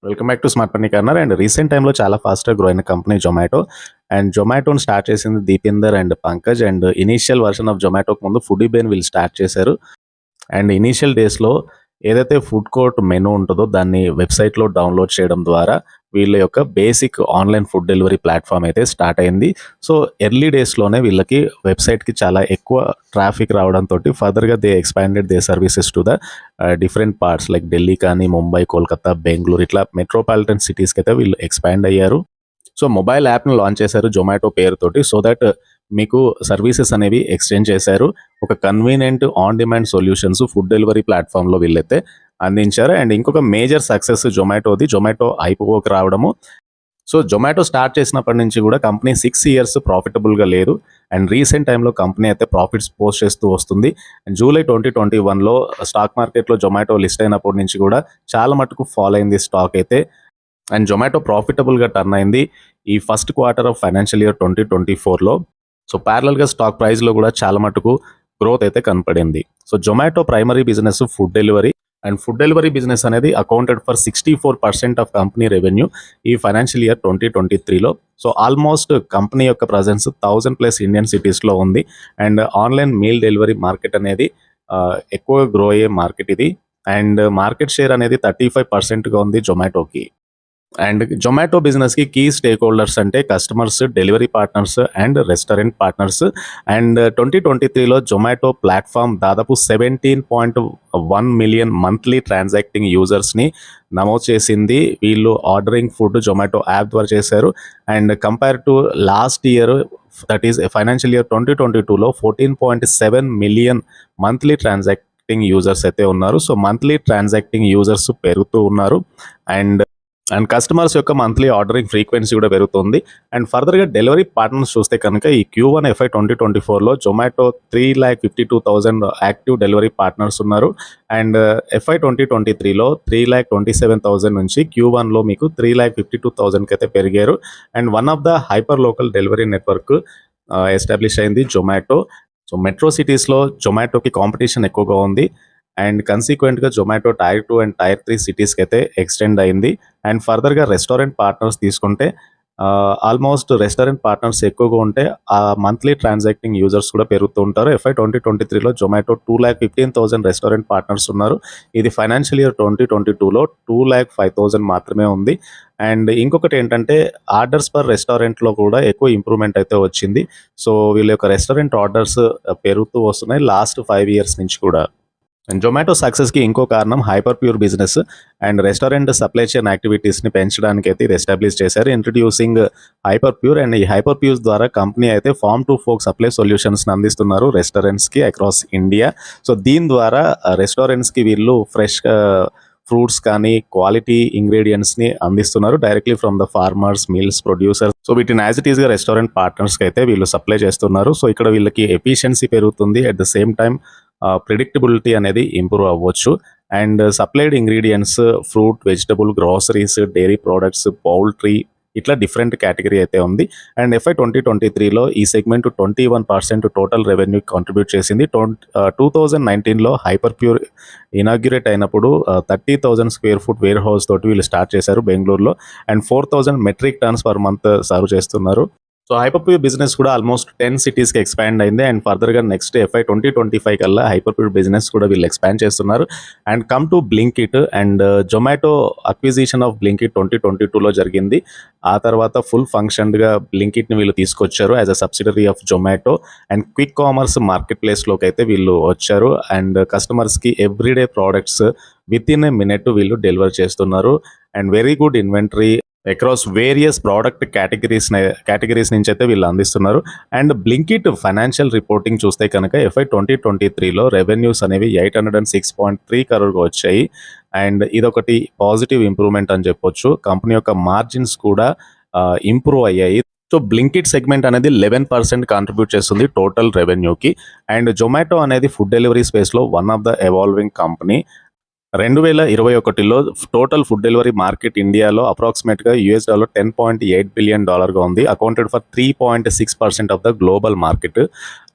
Welcome back to smart money corner. And recent టైంలో చాలా ఫాస్ట్‌గా గ్రో అయిన కంపెనీ జొమాటో. అండ్ జొమాటోని స్టార్ట్ చేసింది Deepinder and Pankaj. And initial version of జొమాటోకి ముందు ఫుడీబేని వీళ్ళు స్టార్ట్ చేశారు. అండ్ ఇనీషియల్ డేస్‌లో ఏదైతే ఫుడ్ కోర్ట్ మెనూ ఉంటదో దాన్ని వెబ్‌సైట్‌లో డౌన్‌లోడ్ చేయడం ద్వారా వీళ్ళ యొక్క basic online food delivery platform అయితే స్టార్ట్ అయింది. సో, ఎర్లీ డేస్‌లోనే వీళ్ళకి వెబ్‌సైట్‌కి చాలా ఎక్కువ ట్రాఫిక్ రావడంతోటి ఫర్దర్‌గా they expanded their services to the different parts like Delhi కానీ, ముంబై, కోల్కతా, బెంగుళూరు ఇట్లా మెట్రోపాలిటన్ సిటీస్‌కైతే వీళ్ళు ఎక్స్‌పాండ్ అయ్యారు. సో, మొబైల్ యాప్‌ని లాంచ్ చేశారు జొమాటో పేరుతోటి. సో దట్ మీకు సర్వీసెస్ అనేవి ఎక్స్‌టెండ్ చేశారు. ఒక convenient on demand solutions food delivery ప్లాట్‌ఫామ్‌లో వీళ్ళైతే అందించారు. అండ్ ఇంకొక మేజర్ సక్సెస్ జొమాటోది. జొమాటో ఐపీఓకి రావడము. సో, జొమాటో స్టార్ట్ చేసినప్పటి నుంచి కూడా కంపెనీ 6 ఇయర్స్ ప్రాఫిటబుల్‌గా లేదు. అండ్ రీసెంట్ టైమ్‌లో కంపెనీ అయితే ప్రాఫిట్స్ పోస్ట్ చేస్తూ వస్తుంది. జూలై 2021లో స్టాక్ మార్కెట్‌లో జొమాటో లిస్ట్ అయినప్పటి నుంచి కూడా చాలా మటుకు ఫాల్ అయింది స్టాక్ అయితే. అండ్ జొమాటో ప్రాఫిటబుల్‌గా టర్న్ అయింది ఈ first quarter of financial year 2024లో. సో, ప్యారలల్‌గా స్టాక్ ప్రైస్‌లో కూడా చాలా మటుకు గ్రోత్ అయితే కనపడింది. So, Zomato primary business food delivery. And food delivery business అనేది accounted for 64% of company revenue ఈ ఫైనాన్షియల్ ఇయర్ 2023లో. సో, ఆల్మోస్ట్ కంపెనీ యొక్క ప్రెజెన్స్ 1000+ ఇండియన్ సిటీస్‌లో ఉంది. And online meal delivery market అనేది ఎక్కువగా గ్రో అయ్యే మార్కెట్ ఇది. అండ్ మార్కెట్ షేర్ అనేది 35%గా ఉంది జొమాటోకి. అండ్ జొమాటో బిజినెస్‌కి కీ స్టేక్ హోల్డర్స్ అంటే customers, delivery partners and restaurant partners. And 2023లో జొమాటో ప్లాట్‌ఫామ్ దాదాపు 17.1 మిలియన్ మంత్లీ ట్రాన్సాక్టింగ్ యూజర్స్‌ని నమోదు చేసింది. వీళ్ళు ఆర్డరింగ్ ఫుడ్ జొమాటో యాప్ ద్వారా చేశారు. And compare to last year that is financial year 2022లో 14.7 మిలియన్ మంత్లీ ట్రాన్సాక్టింగ్ యూజర్స్ అయితే ఉన్నారు. సో, మంత్లీ ట్రాన్సాక్టింగ్ యూజర్స్ పెరుగుతూ ఉన్నారు. అండ్ కస్టమర్స్ యొక్క మంత్లీ ఆర్డరింగ్ ఫ్రీక్వెన్సీ కూడా పెరుగుతుంది. అండ్ ఫర్దర్‌గా డెలివరీ పార్ట్నర్స్ చూస్తే కనుక ఈ Q1 FY 2024లో జొమాటో 3,52,000 యాక్టివ్ డెలివరీ పార్ట్నర్స్ ఉన్నారు. అండ్ FY 2023లో 3,27,000 నుంచి Q1లో మీకు 3,52,000కి అయితే పెరిగారు. And one of the hyperlocal delivery network establish అయింది జొమాటో. సో, మెట్రో సిటీస్‌లో జొమాటోకి కాంపిటీషన్ ఎక్కువగా ఉంది. అండ్ కన్సిక్వెంట్‌గా జొమాటో టైర్ 2 అండ్ టైర్ 3 సిటీస్‌కి అయితే ఎక్స్టెండ్ అయింది. అండ్ ఫర్దర్‌గా రెస్టారెంట్ పార్ట్నర్స్ తీసుకుంటే ఆల్మోస్ట్ రెస్టారెంట్ పార్ట్నర్స్ ఎక్కువగా ఉంటే మంత్లీ ట్రాన్సాక్టింగ్ యూజర్స్ కూడా పెరుగుతూ ఉంటారు. FY 2023లో జొమాటో 2,15,000 రెస్టారెంట్ పార్ట్నర్స్ ఉన్నారు. ఇది ఫైనాన్షియల్ ఇయర్ 2022లో 2,05,000 మాత్రమే ఉంది. అండ్ ఇంకొకటి ఏంటంటే ఆర్డర్స్ పర్ రెస్టారెంట్‌లో కూడా ఎక్కువ ఇంప్రూవ్‌మెంట్ అయితే వచ్చింది. సో, వీళ్ళ యొక్క రెస్టారెంట్ ఆర్డర్స్ పెరుగుతూ వస్తున్నాయి లాస్ట్ 5 ఇయర్స్ నుంచి కూడా. అండ్ జొమాటో సక్సెస్‌కి ఇంకో కారణం Hyperpure business and restaurant supply chain యాక్టివిటీస్‌ని పెంచడానికి అయితే ఇది ఎస్టాబ్లిష్ చేశారు. Introducing Hyperpure. అండ్ ఈ హైపర్ ప్యూర్ ద్వారా కంపెనీ అయితే ఫార్మ్ టు ఫోర్క్ సప్లై సొల్యూషన్స్‌ని అందిస్తున్నారు రెస్టారెంట్స్‌కి అక్రాస్ ఇండియా. సో, దీని ద్వారా రెస్టారెంట్స్‌కి వీళ్ళు ఫ్రెష్ ఫ్రూట్స్ కానీ క్వాలిటీ ఇంగ్రీడియంట్స్‌ని అందిస్తున్నారు directly from the farmers, mills, producers. So, వీటిని యాజ్ ఇట్ ఈస్‌గా రెస్టారెంట్ పార్ట్నర్స్‌కి అయితే వీళ్ళు సప్లై చేస్తున్నారు. సో, ఇక్కడ వీళ్ళకి ఎఫిషియన్సీ పెరుగుతుంది. At the same time predictability అనేది ఇంప్రూవ్ అవ్వచ్చు. And supplied ingredients fruit, vegetable, groceries, dairy products, poultry ఇట్లా డిఫరెంట్ కేటగిరీ అయితే ఉంది. అండ్ FY 2023లో ఈ సెగ్మెంట్ 21% టోటల్ రెవెన్యూ కాంట్రిబ్యూట్ చేసింది. 2019లో హైపర్ ప్యూర్ ఇనాగ్యురేట్ అయినప్పుడు 30,000 స్క్వేర్ ఫుట్ వేర్ హౌస్ తోటి వీళ్ళు స్టార్ట్ చేశారు బెంగళూరులో. And 4,000 metric tons per month serve చేస్తున్నారు. సో, హైపర్ ప్యూర్ బిజినెస్ కూడా ఆల్మోస్ట్ 10 సిటీస్‌కి ఎక్స్పాండ్ అయింది. అండ్ ఫర్దర్‌గా నెక్స్ట్ FY 2025 కల్లా హైపర్ ప్యూర్ బిజినెస్ కూడా వీళ్ళు ఎక్స్పాండ్ చేస్తున్నారు. And come to Blinkit. And Zomato acquisition of Blinkit 2022లో జరిగింది. ఆ తర్వాత ఫుల్ ఫంక్షన్డ్‌గా బ్లింకిట్‌ని వీళ్ళు తీసుకొచ్చారు as a subsidiary of Zomato. And quick commerce market ప్లేస్‌లోకి అయితే వీళ్ళు వచ్చారు. అండ్ కస్టమర్స్‌కి everyday products within a minute వీళ్ళు డెలివర్ చేస్తున్నారు. And very good inventory across various product categories నుంచి అయితే వీళ్ళు అందిస్తున్నారు. అండ్ బ్లింకిట్ ఫైనాన్షియల్ రిపోర్టింగ్ చూస్తే కనుక FY 2023లో రెవెన్యూస్ అనేవి 806.3 crore వచ్చాయి. అండ్ ఇదొకటి పాజిటివ్ ఇంప్రూవ్మెంట్ అని చెప్పొచ్చు. కంపెనీ యొక్క మార్జిన్స్ కూడా ఇంప్రూవ్ అయ్యాయి. సో, బ్లింకిట్ సెగ్మెంట్ అనేది 11% కాంట్రిబ్యూట్ చేస్తుంది టోటల్ రెవెన్యూకి. అండ్ జొమాటో అనేది ఫుడ్ డెలివరీ స్పేస్లో one of the evolving company. 2021లో టోటల్ ఫుడ్ డెలివరీ మార్కెట్ ఇండియాలో అప్రాక్సిమేట్‌గా $10.8 బిలియన్ ఉంది. Accounted for 3.6% of the global market.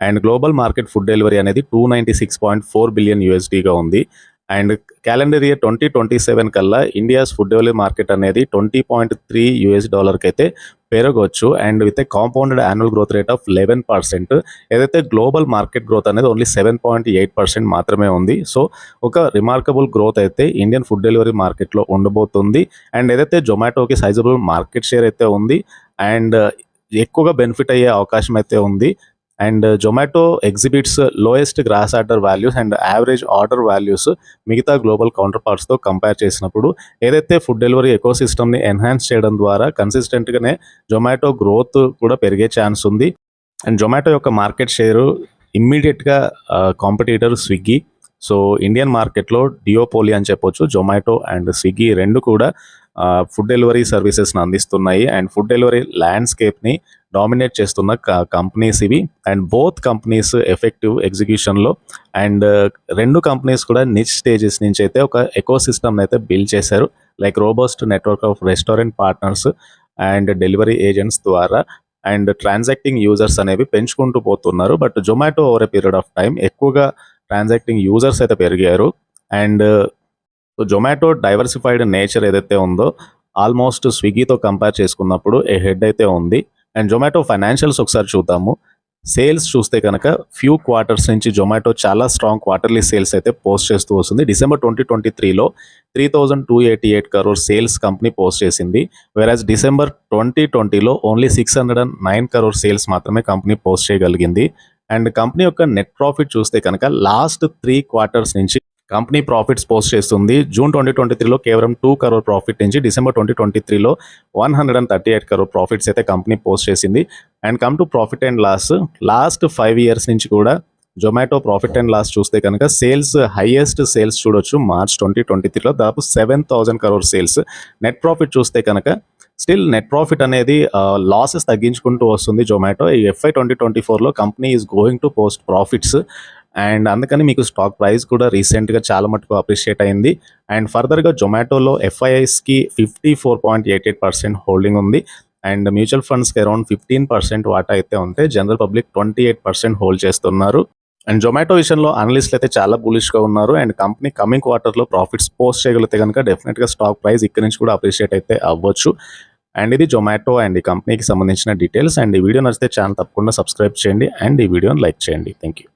And global market food delivery అనేది $296.4 బిలియన్ ఉంది. అండ్ క్యాలెండర్ ఇయర్ 2027 కల్లా ఇండియాస్ ఫుడ్ డెలివరీ మార్కెట్ అనేది $20.3 అయితే పెరగొచ్చు. And with a compounded annual growth rate of 11%. ఏదైతే గ్లోబల్ మార్కెట్ గ్రోత్ అనేది only 7.8% మాత్రమే ఉంది. సో ఒక రిమార్కబుల్ గ్రోత్ అయితే ఇండియన్ ఫుడ్ డెలివరీ మార్కెట్లో ఉండబోతుంది. అండ్ ఏదైతే జొమాటోకి సైజబుల్ మార్కెట్ షేర్ అయితే ఉంది అండ్ ఎక్కువగా బెనిఫిట్ అయ్యే అవకాశం అయితే ఉంది. And Zomato exhibits lowest gross order values and average order values మిగతా గ్లోబల్ కౌంటర్ పార్ట్స్తో కంపేర్ చేసినప్పుడు ఏదైతే ఫుడ్ డెలివరీ ఎకో సిస్టమ్ని ఎన్హాన్స్ చేయడం ద్వారా కన్సిస్టెంట్గానే జొమాటో గ్రోత్ కూడా పెరిగే ఛాన్స్ ఉంది. అండ్ జొమాటో యొక్క మార్కెట్ షేరు ఇమ్మీడియట్గా కాంపిటీటర్ స్విగ్గీ. సో ఇండియన్ మార్కెట్లో డియోపోలి అని చెప్పొచ్చు. జొమాటో అండ్ స్విగ్గీ రెండు కూడా ఫుడ్ డెలివరీ సర్వీసెస్ని అందిస్తున్నాయి అండ్ ఫుడ్ డెలివరీ ల్యాండ్స్కేప్ని డామినేట్ చేస్తున్న కంపెనీస్ ఇవి. అండ్ బోత్ కంపెనీస్ ఎఫెక్టివ్ ఎగ్జిక్యూషన్లో అండ్ రెండు కంపెనీస్ కూడా నిచ్ స్టేజెస్ నుంచి అయితే ఒక ఎకో సిస్టమ్ని అయితే బిల్డ్ చేశారు. Like robust network of restaurant partners and delivery agents ద్వారా అండ్ ట్రాన్సాక్టింగ్ యూజర్స్ అనేవి పెంచుకుంటూ పోతున్నారు. But Zomato over a period of time ఎక్కువగా ట్రాన్సాక్టింగ్ యూజర్స్ అయితే పెరిగారు. అండ్ జొమాటో డైవర్సిఫైడ్ నేచర్ ఏదైతే ఉందో ఆల్మోస్ట్ స్విగ్గీతో కంపేర్ చేసుకున్నప్పుడు ఏ హెడ్ అయితే ఉంది. అండ్ జొమాటో ఫైనాన్షియల్స్ ఒకసారి చూద్దాము. సేల్స్ చూస్తే కనుక ఫ్యూ క్వార్టర్స్ నుంచి జొమాటో చాలా స్ట్రాంగ్ క్వార్టర్లీ సేల్స్ అయితే పోస్ట్ చేస్తూ వస్తుంది. డిసెంబర్ 2023లో 3,288 crore సేల్స్ కంపెనీ పోస్ట్ చేసింది. వెరాజ్ డిసెంబర్ 2020లో ఓన్లీ 609 crore సేల్స్ మాత్రమే కంపెనీ పోస్ట్ చేయగలిగింది. అండ్ కంపెనీ యొక్క నెట్ ప్రాఫిట్ చూస్తే కనుక లాస్ట్ 3 quarters నుంచి కంపెనీ ప్రాఫిట్స్ పోస్ట్ చేస్తుంది. జూన్ 2023లో కేవలం 2 crore ప్రాఫిట్ నుంచి డిసెంబర్ 2023లో 138 crore ప్రాఫిట్స్ అయితే కంపెనీ పోస్ట్ చేసింది. And come to profit and loss, last 5 years నుంచి కూడా జొమాటో ప్రాఫిట్ అండ్ లాస్ చూస్తే కనుక సేల్స్ హైయెస్ట్ సేల్స్ చూడొచ్చు. మార్చ్ 2023లో దాదాపు 7,000 crore సేల్స్. నెట్ ప్రాఫిట్ చూస్తే కనుక స్టిల్ నెట్ ప్రాఫిట్ అనేది లాసెస్ తగ్గించుకుంటూ వస్తుంది జొమాటో. ఈ FY 2024లో company is going to post profits and అందుకని మీకు స్టాక్ ప్రైస్ కూడా రీసెంట్గా చాలా మటుకు అప్రిషియేట్ అయింది. అండ్ ఫర్దర్గా జొమాటోలో FIIస్కి 54.88% హోల్డింగ్ ఉంది అండ్ మ్యూచువల్ ఫండ్స్కి అరౌండ్ 15% వాటా అయితే ఉంటే జనరల్ పబ్లిక్ 28% హోల్డ్ చేస్తున్నారు. అండ్ జొమాటో విషయంలో అనలిస్టులు అయితే చాలా బులిష్గా ఉన్నారు. అండ్ కంపెనీ కమింగ్ క్వార్టర్లో ప్రాఫిట్స్ పోస్ట్ చేయగలిగితే కనుక డెఫినెట్గా స్టాక్ ప్రైస్ ఇక్కడ నుంచి కూడా అప్రిషియేట్ అయితే అవ్వచ్చు. అండ్ ఇది జొమాటో అండ్ ఈ కంపెనీకి సంబంధించిన డీటెయిల్స్. అండ్ ఈ వీడియో నచ్చితే ఛానల్ తప్పకుండా సబ్స్క్రైబ్ చేయండి అండ్ ఈ వీడియోని లైక్ చేయండి. Thank you.